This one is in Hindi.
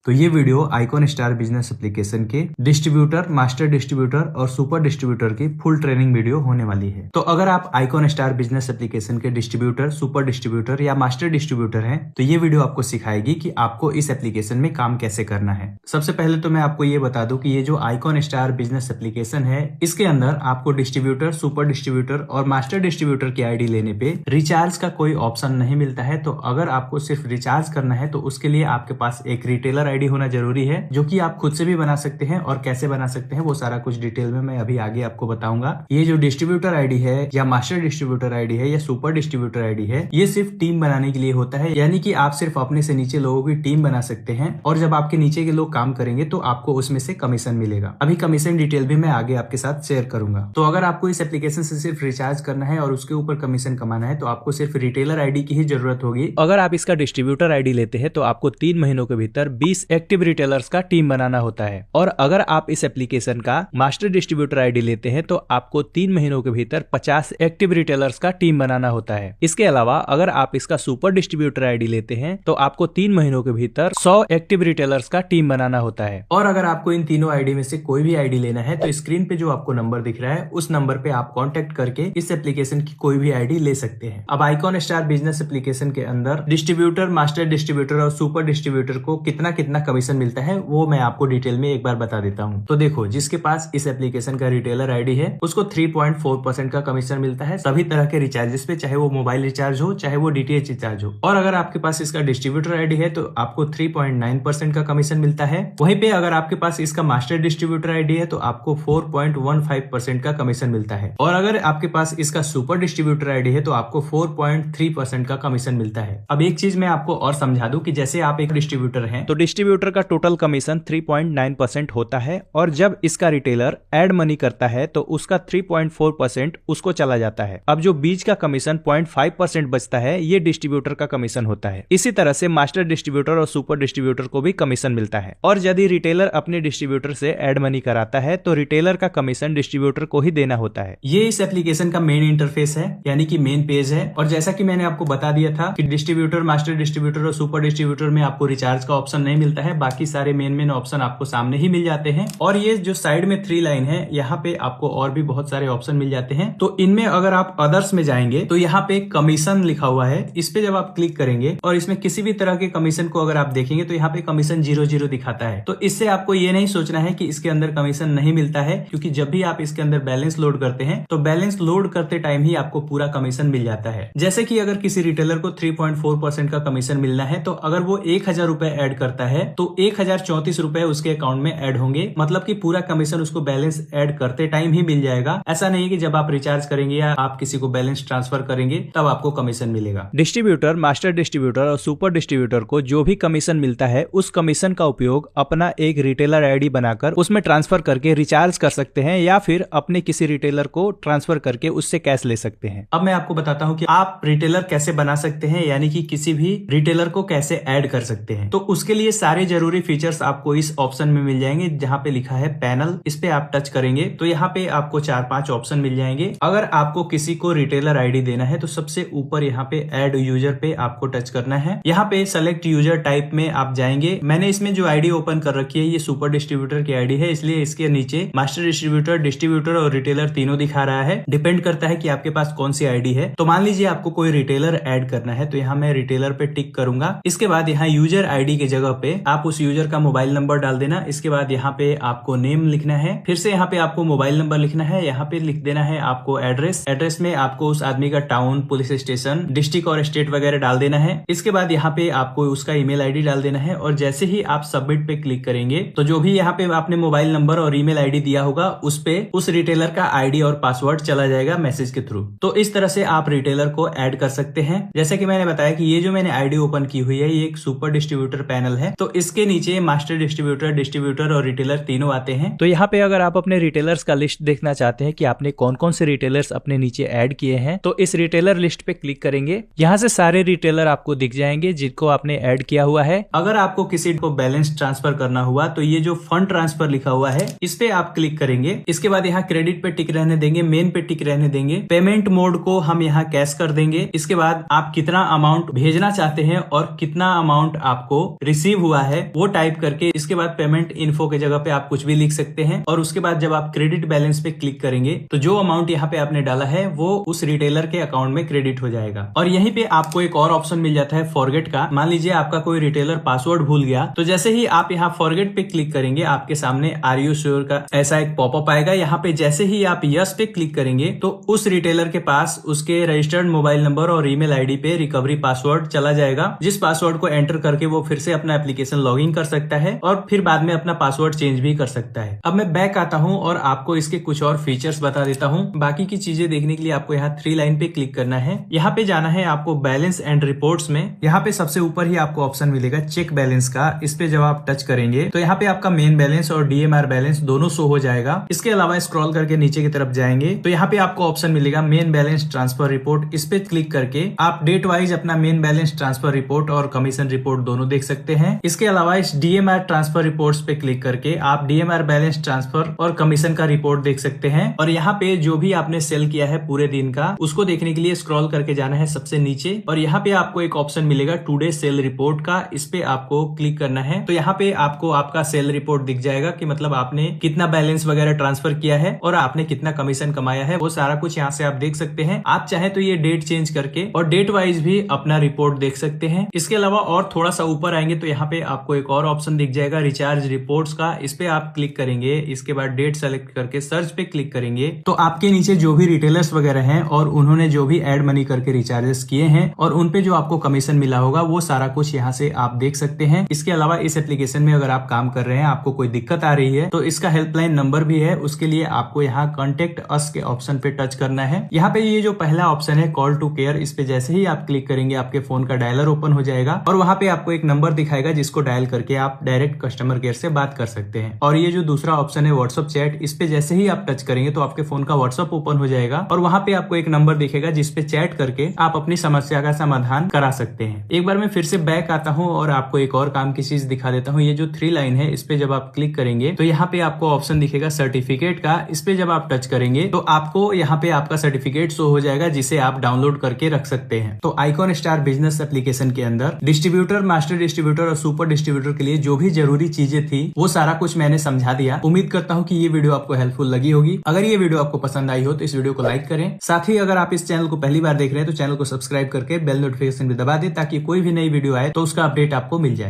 तो ये video icon star business application के डिस्ट्रीब्यूटर, मास्टर डिस्ट्रीब्यूटर और सुपर डिस्ट्रीब्यूटर की फुल ट्रेनिंग वीडियो होने वाली है। तो अगर आप आइकॉन स्टार बिजनेस एप्लीकेशन के डिस्ट्रीब्यूटर, सुपर डिस्ट्रीब्यूटर या मास्टर डिस्ट्रीब्यूटर हैं, तो ये वीडियो आपको सिखाएगी कि आपको इस एप्लीकेशन में काम कैसे करना है। सबसे पहले तो मैं आपको ये बता दूं कि ये जो आइकॉन स्टार बिजनेस एप्लीकेशन है, इसके अंदर आपको डिस्ट्रीब्यूटर, सुपर डिस्ट्रीब्यूटर और मास्टर डिस्ट्रीब्यूटर की आईडी लेने पे रिचार्ज का कोई ऑप्शन नहीं मिलता है। तो अगर आपको सिर्फ रिचार्ज करना है तो उसके लिए आपके पास एक रिटेलर आईडी होना जरूरी है, जो कि आप खुद से भी बना सकते हैं। और कैसे बना सकते हैं वो सारा कुछ डिटेल में मैं अभी आगे आपको बताऊंगा। ये जो डिस्ट्रीब्यूटर आईडी है या मास्टर डिस्ट्रीब्यूटर आईडी है या सुपर डिस्ट्रीब्यूटर आईडी है, ये सिर्फ टीम बनाने के लिए होता है। यानी कि आप सिर्फ अपने से नीचे लोगों की टीम बना सकते हैं और जब आपके नीचे के लोग काम करेंगे तो आपको उसमें से कमीशन मिलेगा। अभी कमीशन डिटेल भी मैं आगे आपके साथ शेयर करूंगा। तो अगर आपको इस एप्लीकेशन से सिर्फ रिचार्ज करना है और उसके ऊपर कमीशन कमाना है तो आपको सिर्फ रिटेलर आईडी की ही जरूरत होगी। अगर आप इसका डिस्ट्रीब्यूटर आईडी लेते हैं तो आपको 3 महीनों के भीतर 20 एक्टिव रिटेलर्स का टीम बनाना होता है। और अगर आप इस एप्लीकेशन का मास्टर डिस्ट्रीब्यूटर आईडी लेते हैं तो आपको 3 महीनों के भीतर 50 एक्टिव रिटेलर्स का टीम बनाना होता है। इसके अलावा अगर आप इसका सुपर डिस्ट्रीब्यूटर आईडी लेते हैं तो आपको 3 महीनों के भीतर 100 एक्टिव रिटेलर्स का टीम बनाना होता है। और अगर आपको इन तीनों आईडी में से कोई भी आईडी लेना है तो स्क्रीन पे जो आपको नंबर दिख रहा है उस नंबर पे आप कांटेक्ट करके इस एप्लीकेशन की कोई भी आईडी ले सकते हैं। अब आइकॉन स्टार बिजनेस एप्लीकेशन के अंदर डिस्ट्रीब्यूटर, मास्टर डिस्ट्रीब्यूटर और सुपर डिस्ट्रीब्यूटर को कितना कितना कमीशन मिलता है वो मैं आपको डिटेल में एक बार बता देता हूँ। तो देखो, जिसके पास इस एप्लीकेशन का रिटेलर आईडी है उसको 3.4% का कमीशन मिलता है सभी तरह के रिचार्जेस पे, चाहे वो मोबाइल रिचार्ज हो चाहे वो डीटीएच रिचार्ज हो। और अगर आपके पास इसका डिस्ट्रीब्यूटर आईडी है तो आपको 3.9% का कमीशन मिलता है। वहीं पे अगर आपके पास इसका मास्टर डिस्ट्रीब्यूटर आईडी है तो आपको 4.15% का कमीशन मिलता है। और अगर आपके पास इसका सुपर डिस्ट्रीब्यूटर आईडी है तो आपको 4.3% का कमीशन मिलता है। अब एक चीज मैं आपको और समझा दूं कि जैसे आप एक डिस्ट्रीब्यूटर हैं तो डिस्ट्रीब्यूटर का टोटल कमीशन 3.9% होता है और जब इसका रिटेलर एड मनी करता है तो उसका 3.4% उसको चला जाता है। अब जो बीच का कमीशन 0.5% बचता है ये डिस्ट्रीब्यूटर का कमीशन होता है। इसी तरह से मास्टर डिस्ट्रीब्यूटर और सुपर डिस्ट्रीब्यूटर को भी कमीशन मिलता है। और यदि रिटेलर अपने डिस्ट्रीब्यूटर से एड मनी कराता है तो रिटेलर का कमीशन डिस्ट्रीब्यूटर को ही देना होता है। ये इस एप्लीकेशन का मेन इंटरफेस है, यानी कि मेन पेज है। और जैसा कि मैंने आपको बता दिया था कि डिस्ट्रीब्यूटर, मास्टर डिस्ट्रीब्यूटर और सुपर डिस्ट्रीब्यूटर में आपको रिचार्ज का ऑप्शन नहीं मिलता है, बाकी सारे मेन ऑप्शन आपको सामने ही मिल जाते हैं। और ये जो साइड में 3 लाइन है यहाँ पे आपको और भी बहुत सारे ऑप्शन मिल जाते हैं। तो इनमें अगर आप अदर्स में जाएंगे तो यहाँ पे कमीशन लिखा हुआ है, इस पे जब आप क्लिक करेंगे और इसमें किसी भी तरह के कमीशन को अगर आप देखेंगे तो यहाँ पे कमीशन 0 दिखाता है। तो इससे आपको ये नहीं सोचना है कि इसके अंदर कमीशन नहीं मिलता है, क्योंकि जब भी आप इसके अंदर बैलेंस लोड करते हैं तो बैलेंस लोड करते टाइम ही आपको पूरा कमीशन मिल जाता है। जैसे कि अगर किसी रिटेलर को 3.4% का कमीशन मिलना है तो अगर वो 1000 रुपए ऐड करता है तो 1034 रुपए उसके अकाउंट में ऐड होंगे। मतलब कि पूरा कमीशन उसको बैलेंस ऐड करते टाइम ही मिल जाएगा। ऐसा नहीं है कि जब आप रिचार्ज करेंगे या आप किसी को बैलेंस ट्रांसफर करेंगे तब आपको कमीशन मिलेगा। डिस्ट्रीब्यूटर, मास्टर डिस्ट्रीब्यूटर और सुपर डिस्ट्रीब्यूटर को जो भी कमीशन मिलता है उस कमीशन का उपयोग अपना एक रिटेलर आईडी बनाकर उसमें ट्रांसफर करके रिचार्ज कर सकते हैं या फिर अपने किसी रिटेलर को ट्रांसफर करके उससे कैश ले सकते हैं। अब मैं आपको बताता हूँ कि आप रिटेलर कैसे बना सकते हैं, यानी कि किसी भी रिटेलर को कैसे ऐड कर सकते हैं। तो उसके लिए सारे जरूरी फीचर्स आपको इस ऑप्शन में मिल जाएंगे जहाँ पे लिखा है पैनल। इस पे आप टच करेंगे तो यहाँ पे आपको 4-5 ऑप्शन मिल जाएंगे। अगर आपको किसी को रिटेलर आईडी देना है तो सबसे ऊपर यहाँ पे ऐड यूजर पे आपको टच करना है। यहाँ पे सेलेक्ट यूजर टाइप में आप जाएंगे। मैंने इसमें जो आईडी ओपन कर रखी है ये सुपर डिस्ट्रीब्यूटर की आईडी है, इसलिए इसके नीचे मास्टर डिस्ट्रीब्यूटर, डिस्ट्रीब्यूटर और रिटेलर तीनों दिखा रहा है। डिपेंड करता है कि आपके पास कौन सी आईडी है। तो मान लीजिए आपको कोई रिटेलर ऐड करना है तो यहाँ मैं रिटेलर पे टिक करूंगा। इसके बाद यहाँ यूजर आईडी के जगह पे आप उस यूजर का मोबाइल नंबर डाल देना। इसके बाद यहाँ पे आपको नेम लिखना है, फिर से यहाँ पे आपको मोबाइल नंबर लिखना है, यहाँ पे लिख देना है आपको एड्रेस। एड्रेस में आपको उस आदमी का टाउन, पुलिस स्टेशन, डिस्ट्रिक्ट और स्टेट वगैरह डाल देना है। इसके बाद यहाँ पे आपको उसका ईमेल आईडी डाल देना है और जैसे ही आप सबमिट पे क्लिक करेंगे तो जो भी यहाँ पे आपने मोबाइल नंबर और ईमेल आईडी दिया होगा उस पे उस रिटेलर का आईडी और पासवर्ड चला जाएगा मैसेज के थ्रू। तो इस तरह से आप रिटेलर को ऐड कर सकते हैं। जैसे कि मैंने बताया कि ये जो मैंने आईडी ओपन की हुई है ये एक सुपर डिस्ट्रीब्यूटर पैनल है, तो इसके नीचे मास्टर डिस्ट्रीब्यूटर, डिस्ट्रीब्यूटर और रिटेलर तीनों आते हैं। तो यहाँ पे अगर आप अपने रिटेलर्स का लिस्ट देखना चाहते हैं कि आपने कौन कौन से रिटेलर्स अपने नीचे ऐड किए हैं तो इस रिटेलर लिस्ट पे क्लिक करेंगे। यहाँ से सारे रिटेलर आपको दिख जाएंगे जिनको आपने ऐड किया हुआ है। अगर आपको किसी को बैलेंस ट्रांसफर करना हुआ तो ये जो फंड ट्रांसफर लिखा हुआ है इस पे आप क्लिक करेंगे। इसके बाद यहाँ क्रेडिट पे टिक रहने देंगे, मेन पे टिक रहने देंगे, पेमेंट मोड को हम यहाँ कैश कर देंगे। इसके बाद आप कितना अमाउंट भेजना चाहते हैं और कितना अमाउंट आपको रिसीव हुआ हुआ है वो टाइप करके इसके बाद पेमेंट इन्फो के जगह पे आप कुछ भी लिख सकते हैं और उसके बाद जब आप क्रेडिट बैलेंस पे क्लिक करेंगे तो जो अमाउंट यहाँ पे आपने डाला है वो उस रिटेलर के अकाउंट में क्रेडिट हो जाएगा। और यहीं पे आपको एक और ऑप्शन मिल जाता है फॉरगेट का। मान लीजिए आपका कोई रिटेलर पासवर्ड भूल गया, तो जैसे ही आप यहाँ फॉरगेट पे क्लिक करेंगे आपके सामने आर यू श्योर का ऐसा एक पॉपअप आएगा। यहाँ पे जैसे ही आप यस पे क्लिक करेंगे तो उस रिटेलर के पास उसके रजिस्टर्ड मोबाइल नंबर और ईमेल आईडी पे रिकवरी पासवर्ड चला जाएगा, जिस पासवर्ड को एंटर करके वो फिर से अपना एप्लीकेशन लॉग इन कर सकता है और फिर बाद में अपना पासवर्ड चेंज भी कर सकता है। अब मैं बैक आता हूँ और आपको इसके कुछ और फीचर्स बता देता हूँ। बाकी की चीजें देखने के लिए आपको यहाँ 3 लाइन पे क्लिक करना है। यहाँ पे जाना है आपको बैलेंस एंड रिपोर्ट्स में। यहाँ पे सबसे ऊपर ही आपको ऑप्शन मिलेगा चेक बैलेंस का। इस पे जब आप टच करेंगे तो यहाँ पे आपका मेन बैलेंस और डीएमआर बैलेंस दोनों शो हो जाएगा। इसके अलावा स्क्रॉल करके नीचे की तरफ जाएंगे तो यहाँ पे आपको ऑप्शन मिलेगा मेन बैलेंस ट्रांसफर रिपोर्ट। इस पे क्लिक करके आप डेट वाइज अपना मेन बैलेंस ट्रांसफर रिपोर्ट और कमीशन रिपोर्ट दोनों देख सकते हैं। इसके अलावा इस डीएमआर ट्रांसफर रिपोर्ट्स पे क्लिक करके आप डीएमआर बैलेंस ट्रांसफर और कमीशन का रिपोर्ट देख सकते हैं। और यहाँ पे जो भी आपने सेल किया है पूरे दिन का उसको देखने के लिए स्क्रॉल करके जाना है सबसे नीचे और यहाँ पे आपको एक ऑप्शन मिलेगा टुडे सेल रिपोर्ट का। इस पे आपको क्लिक करना है तो यहाँ पे आपको आपका सेल रिपोर्ट दिख जाएगा कि मतलब आपने कितना बैलेंस वगैरह ट्रांसफर किया है और आपने कितना कमीशन कमाया है, वो सारा कुछ यहाँ से आप देख सकते हैं। आप चाहे तो ये डेट चेंज करके और डेट वाइज भी अपना रिपोर्ट देख सकते हैं। इसके अलावा और थोड़ा सा ऊपर आएंगे तो यहाँ पे आपको एक और ऑप्शन दिख जाएगा रिचार्ज रिपोर्ट्स का। इस पे आप क्लिक करेंगे, इसके बाद डेट सेलेक्ट करके सर्च पे क्लिक करेंगे तो आपके नीचे जो भी रिटेलर्स वगैरह हैं और उन्होंने जो भी एड मनी करके रिचार्जेस किए हैं और उनपे जो आपको कमीशन मिला होगा वो सारा कुछ यहाँ से आप देख सकते हैं। इसके अलावा इस एप्लीकेशन में अगर आप काम कर रहे हैं, आपको कोई दिक्कत आ रही है तो इसका हेल्पलाइन नंबर भी है। उसके लिए आपको यहाँ कॉन्टेक्ट अस के ऑप्शन पे टच करना है। यहाँ पे ये जो पहला ऑप्शन है कॉल टू केयर, इस पे जैसे ही आप क्लिक करेंगे आपके फोन का डायलर ओपन हो जाएगा और वहाँ पे आपको एक नंबर दिखाएगा जिसको डायल करके आप डायरेक्ट कस्टमर केयर से बात कर सकते हैं। और ये जो दूसरा ऑप्शन है व्हाट्सएप चैट, इस पे जैसे ही आप टच करेंगे तो आपके फोन का व्हाट्सएप ओपन हो जाएगा और वहाँ पे आपको एक नंबर दिखेगा जिसपे चैट करके आप अपनी समस्या का समाधान करा सकते हैं। एक बार मैं फिर से बैक आता हूँ और आपको एक और काम की चीज दिखा देता हूँ। ये जो 3 लाइन है इस पे जब आप क्लिक करेंगे तो यहाँ पे आपको ऑप्शन दिखेगा सर्टिफिकेट का। इस पे जब आप टच करेंगे तो आपको यहाँ पे आपका सर्टिफिकेट शो हो जाएगा जिसे आप डाउनलोड करके रख सकते हैं। तो आइकॉन स्टार बिजनेस एप्लीकेशन के अंदर डिस्ट्रीब्यूटर, मास्टर डिस्ट्रीब्यूटर और सुपर डिस्ट्रीब्यूटर के लिए जो भी जरूरी चीजें थी वो सारा कुछ मैंने समझा दिया। उम्मीद करता हूँ कि ये वीडियो आपको हेल्पफुल लगी होगी। अगर ये वीडियो आपको पसंद आई हो तो इस वीडियो को लाइक करें। साथ ही अगर आप इस चैनल को पहली बार देख रहे हैं तो चैनल को सब्सक्राइब करके बेल नोटिफिकेशन भी दबा दें ताकि कोई भी नई वीडियो आए तो उसका अपडेट आपको मिल जाए।